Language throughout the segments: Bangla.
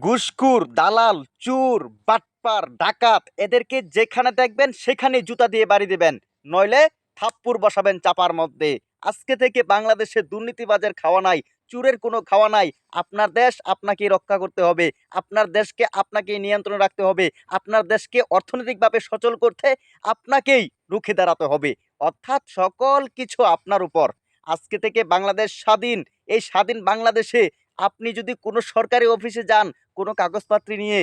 ঘুষখোর, দালাল, চোর, বাটপার, ডাকাত এদেরকে যেখানে দেখবেন সেখানে জুতা দিয়ে বাড়ি দিবেন, নইলে থাপ্পড় বসাবেন চাপার মধ্যে। আজকে থেকে বাংলাদেশে দুর্নীতিবাজের খাওয়া নাই, চোরের কোনো খাওয়া নাই। আপনার দেশ আপনাকেই রক্ষা করতে হবে, আপনার দেশকে আপনাকেই নিয়ন্ত্রণে রাখতে হবে, আপনার দেশকে অর্থনৈতিকভাবে সচল করতে আপনাকেই রুখে দাঁড়াতে হবে। অর্থাৎ সকল কিছু আপনার উপর। আজকে থেকে বাংলাদেশ স্বাধীন। এই স্বাধীন বাংলাদেশে আপনি যদি কোনো সরকারি অফিসে যান, কোনো কাগজপত্র নিয়ে,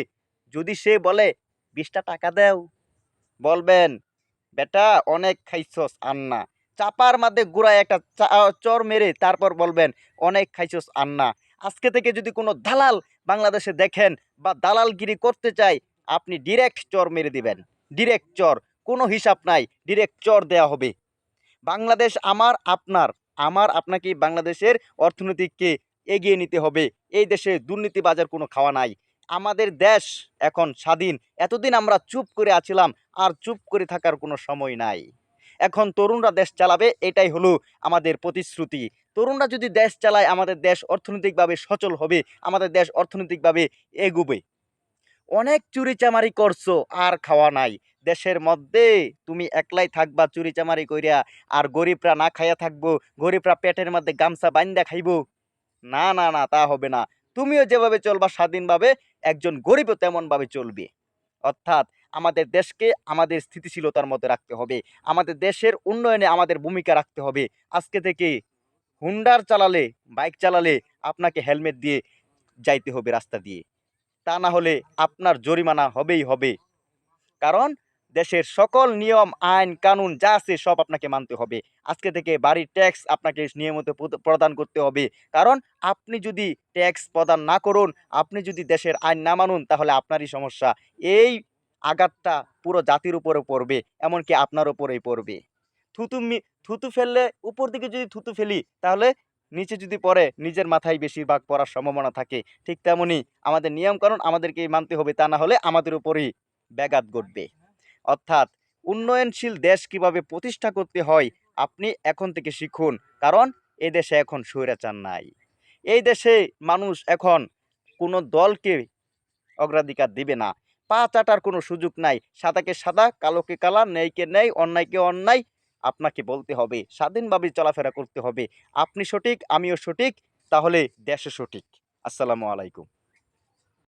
যদি সে বলে 20টা টাকা দাও, বলবেন বেটা অনেক খাইছস আর না। চাপার মধ্যে গুড়ায় একটা চর মেরে তারপর বলবেন অনেক খাইছস আর না। আজকে থেকে যদি কোনো দালাল বাংলাদেশে দেখেন বা দালালগিরি করতে চাই, আপনি ডিরেক্ট চর মেরে দিবেন। ডিরেক্ট চর, কোনো হিসাব নাই, ডিরেক্ট চর দেয়া হবে। বাংলাদেশ আমার আপনার, আমার আপনাকে বাংলাদেশের অর্থনীতিকে এগিয়ে নিতে হবে। এই দেশে দুর্নীতিবাজের কোনো খাওয়া নাই। আমাদের দেশ এখন স্বাধীন। এতদিন আমরা চুপ করে আছিলাম, আর চুপ করে থাকার কোনো সময় নাই। এখন তরুণরা দেশ চালাবে, এটাই হলো আমাদের প্রতিশ্রুতি। তরুণরা যদি দেশ চালায়, আমাদের দেশ অর্থনৈতিকভাবে সচল হবে, আমাদের দেশ অর্থনৈতিকভাবে এগুবে। অনেক চুরিচামারি করছো, আর খাওয়া নাই। দেশের মধ্যে তুমি একলাই থাকবা চুরিচামারি কইরা, আর গরিবরা না খাইয়া থাকবো, গরিবরা পেটের মধ্যে গামছা বাইন্দা খাইবো। না না না, তা হবে না। তুমিও যেভাবে চলবা স্বাধীনভাবে, একজন গরিবও তেমন ভাবে চলবে। অর্থাৎ আমাদের দেশকে আমাদের স্থিতিশীলতার মধ্যে রাখতে হবে, আমাদের দেশের উন্নয়নে আমাদের ভূমিকা রাখতে হবে। আজকে থেকে হুন্ডার চালালে, বাইক চালালে আপনাকে হেলমেট দিয়ে যাইতে হবে রাস্তা দিয়ে। তা না হলে আপনার জরিমানা হবেই হবে। কারণ দেশের সকল নিয়ম আইন কানুন যা আছে সব আপনাকে মানতে হবে। আজকে থেকে বাড়ির ট্যাক্স আপনাকে নিয়মিত প্রদান করতে হবে। কারণ আপনি যদি ট্যাক্স প্রদান না করুন, আপনি যদি দেশের আইন না মানুন, তাহলে আপনারই সমস্যা। এই আঘাতটা পুরো জাতির উপরে পড়বে, এমনকি আপনার উপরেই পড়বে। থুতু থুতু ফেললে, উপর দিকে যদি থুতু ফেলি, তাহলে নিচে যদি পড়ে নিজের মাথায় বেশিরভাগ পড়ার সম্ভাবনা থাকে। ঠিক তেমনি আমাদের নিয়মকানুন আমাদেরকেই মানতে হবে, তা না হলে আমাদের উপরেই ব্যাঘাত ঘটবে। অর্থাৎ উন্নয়নশীল দেশ কিভাবে প্রতিষ্ঠা করতে হয় আপনি এখন থেকে শিখুন। কারণ এই দেশে এখন স্বৈরাচার নাই। এই দেশে মানুষ এখন কোনো দলকে অগ্রাধিকার দিবে না। পা চাটার কোনো সুযোগ নাই। সাদাকে সাদা, কালোকে কালা, ন্যায়কে ন্যায়, অন্যায়কে অন্যায়। আপনাকে বলতে হবে, স্বাধীনভাবে চলাফেরা করতে হবে। আপনি সঠিক, আমিও সঠিক, তাহলে দেশও সঠিক। আসসালামু আলাইকুম।